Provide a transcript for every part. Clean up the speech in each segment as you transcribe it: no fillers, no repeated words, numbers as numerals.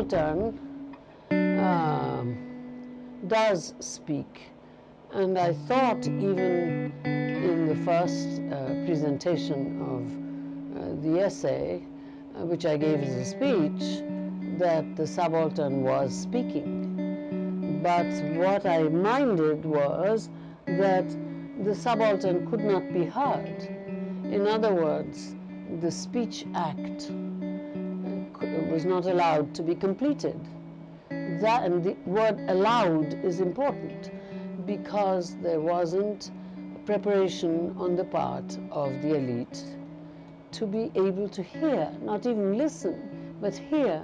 subaltern does speak. And I thought even in the first presentation of the essay, which I gave as a speech, that the subaltern was speaking. But what I minded was that the subaltern could not be heard. In other words, the speech act was not allowed to be completed. That, and the word allowed is important because there wasn't preparation on the part of the elite to be able to hear, not even listen, but hear.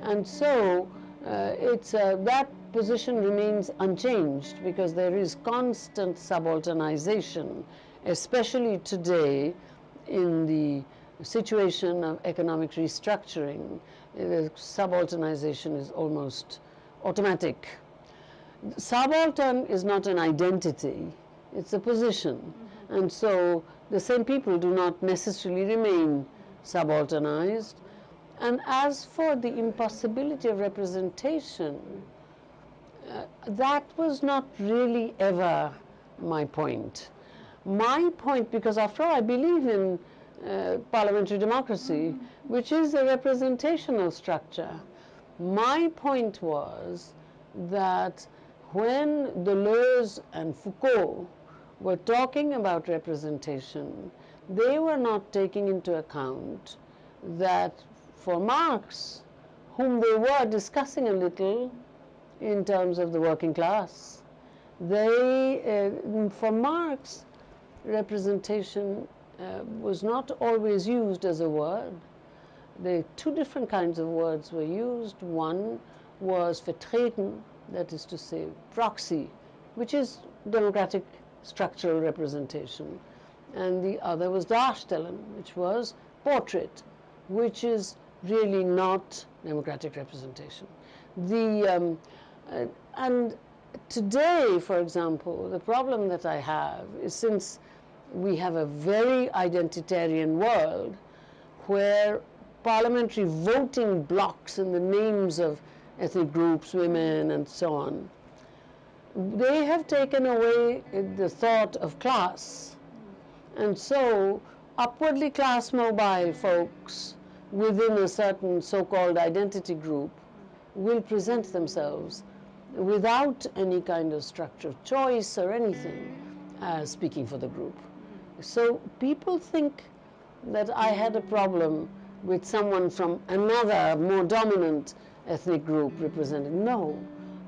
And so that position remains unchanged because there is constant subalternization, especially today in the situation of economic restructuring. The subalternization is almost automatic. Subaltern is not an identity, it's a position. And so the same people do not necessarily remain subalternized. And as for the impossibility of representation, that was not really ever my point. My point, because after all I believe in parliamentary democracy, which is a representational structure. My point was that when Deleuze and Foucault were talking about representation, they were not taking into account that for Marx, whom they were discussing a little in terms of the working class, for Marx, representation was not always used as a word. The two different kinds of words were used. One was vertreten, that is to say proxy, which is democratic structural representation. And the other was darstellen, which was portrait, which is really not democratic representation. And today, for example, the problem that I have is, since we have a very identitarian world where parliamentary voting blocks in the names of ethnic groups, women, and so on, they have taken away the thought of class. And so upwardly class mobile folks within a certain so-called identity group will present themselves without any kind of structured choice or anything as speaking for the group. So people think that I had a problem with someone from another more dominant ethnic group represented. No,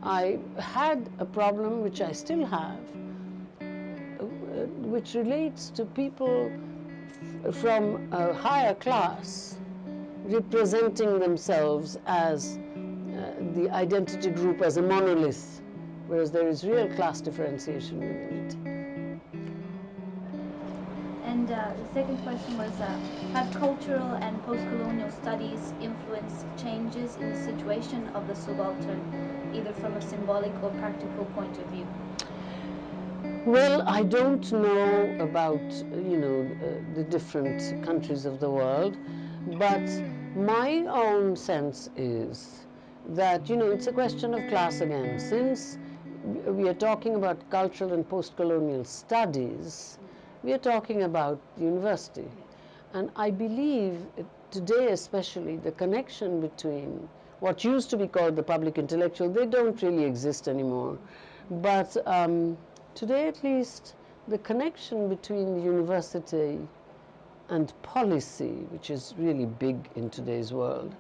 I had a problem, which I still have, which relates to people from a higher class representing themselves as the identity group as a monolith, whereas there is real class differentiation within it. And the second question was, have cultural and post-colonial studies influenced changes in the situation of the subaltern, either from a symbolic or practical point of view? Well, I don't know about, the different countries of the world, but my own sense is that, it's a question of class again. Since we are talking about cultural and post-colonial studies, we are talking about university. And I believe today especially the connection between what used to be called the public intellectual, they don't really exist anymore. But today at least, the connection between the university and policy, which is really big in today's world,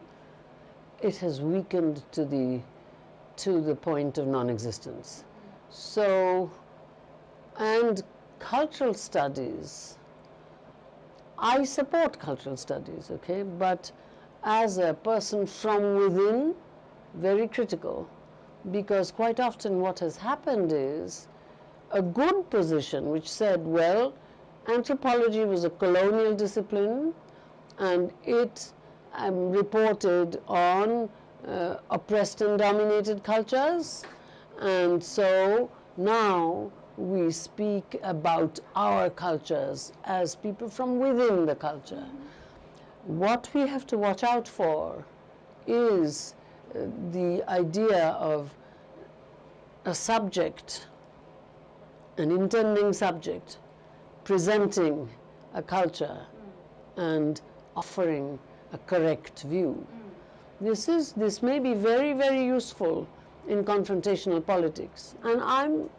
it has weakened to the point of non-existence. So, and cultural studies, I support cultural studies, okay, but as a person from within, very critical, because quite often what has happened is a good position which said, well, anthropology was a colonial discipline and it reported on oppressed and dominated cultures, and so now we speak about our cultures as people from within the culture. What we have to watch out for is the idea of a subject, an intending subject, presenting a culture and offering a correct view. This may be very, very useful in confrontational politics, and I'm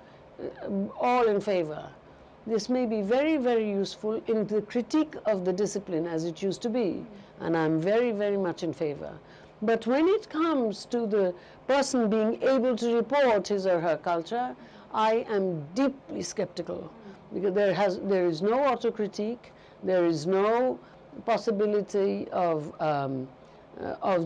all in favor. This may be very, very useful in the critique of the discipline as it used to be, and I'm very, very much in favor. But when it comes to the person being able to report his or her culture, I am deeply skeptical, because there is no autocritique, there is no possibility of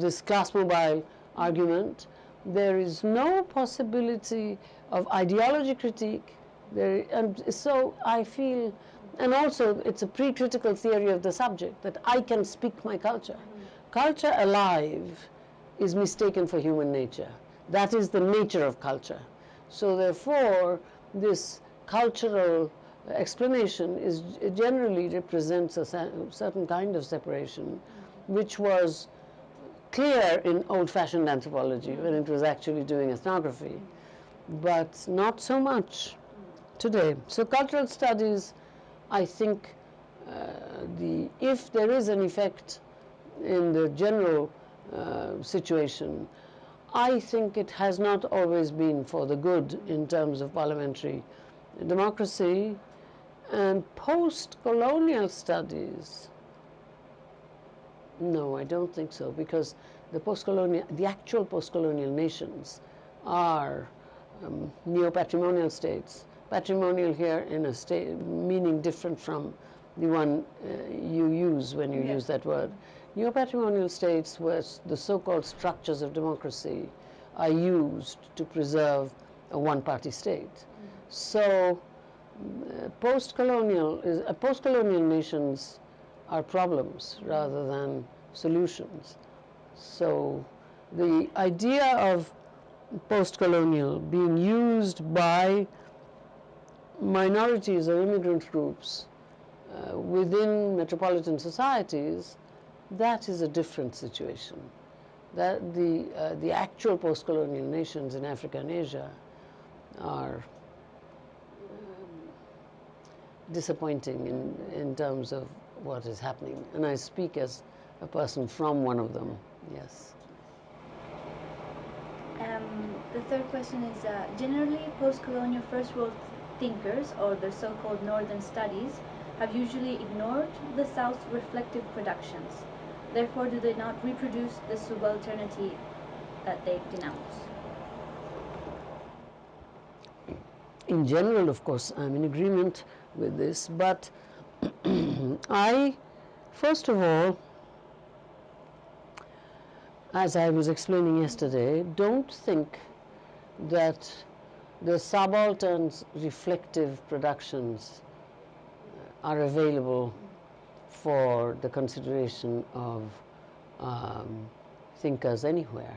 this class mobile argument. There is no possibility of ideology critique. And so I feel, and also it's a pre-critical theory of the subject, that I can speak my culture. Culture alive is mistaken for human nature. That is the nature of culture. So therefore, this cultural explanation generally represents a certain kind of separation, which was clear in old-fashioned anthropology when it was actually doing ethnography, but not so much today. So cultural studies, I think, if there is an effect in the general situation, I think it has not always been for the good in terms of parliamentary democracy. And post-colonial studies, no, I don't think so, because the actual post-colonial nations are neo-patrimonial states. Patrimonial here in a state meaning different from the one you use when you use that word. Neo-patrimonial states, where the so-called structures of democracy are used to preserve a one-party state. So post-colonial nations are problems rather than solutions. So the idea of post-colonial being used by minorities or immigrant groups within metropolitan societies, that is a different situation. That the actual post-colonial nations in Africa and Asia are disappointing in terms of what is happening. And I speak as a person from one of them, yes. The third question is, generally post-colonial first world thinkers, or the so-called northern studies, have usually ignored the South's reflective productions. Therefore, do they not reproduce the subalternity that they denounce? In general, of course, I'm in agreement with this, but I, first of all, as I was explaining yesterday, don't think that the subaltern's reflective productions are available for the consideration of thinkers anywhere,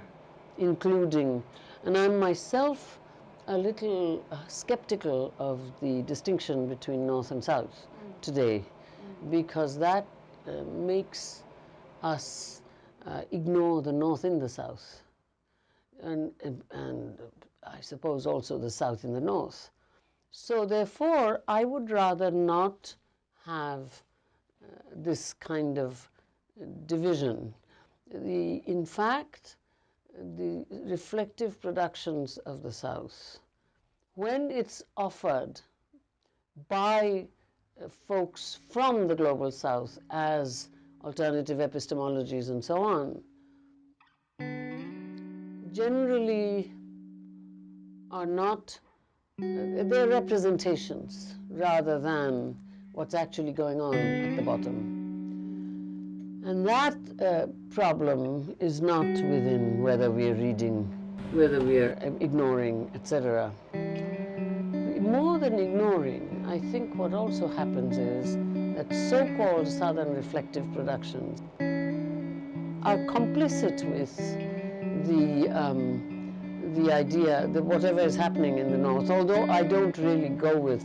including, and I'm myself a little skeptical of the distinction between North and South today, because that makes us ignore the North in the South, and I suppose also the South in the North. So therefore, I would rather not have this kind of division. In fact, the reflective productions of the South, when it's offered by folks from the global South as alternative epistemologies and so on, generally are not, they're representations rather than what's actually going on at the bottom. And that problem is not within whether we are reading, whether we are ignoring, etc. More than ignoring, I think what also happens is that so-called Southern reflective productions are complicit with the idea that whatever is happening in the North, although I don't really go with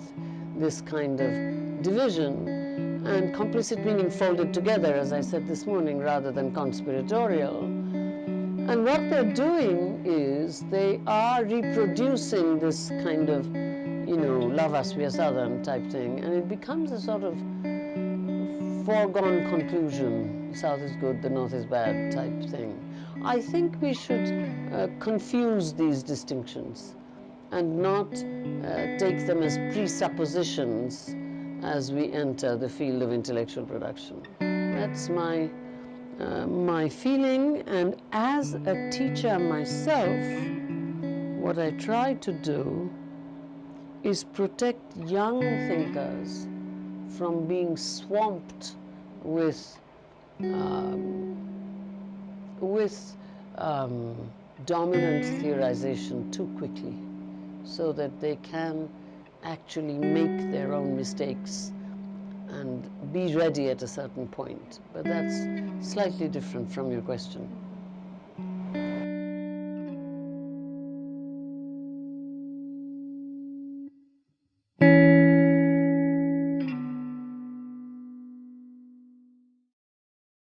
this kind of division, and complicit meaning folded together, as I said this morning, rather than conspiratorial, And what they're doing is they are reproducing this kind of, love us, we are Southern type thing, and it becomes a sort of foregone conclusion, South is good, the North is bad type thing. I think we should confuse these distinctions and not take them as presuppositions as we enter the field of intellectual production. That's my feeling, and as a teacher myself, what I try to do is protect young thinkers from being swamped with with dominant theorization too quickly, so that they can actually make their own mistakes and be ready at a certain point. But that's slightly different from your question.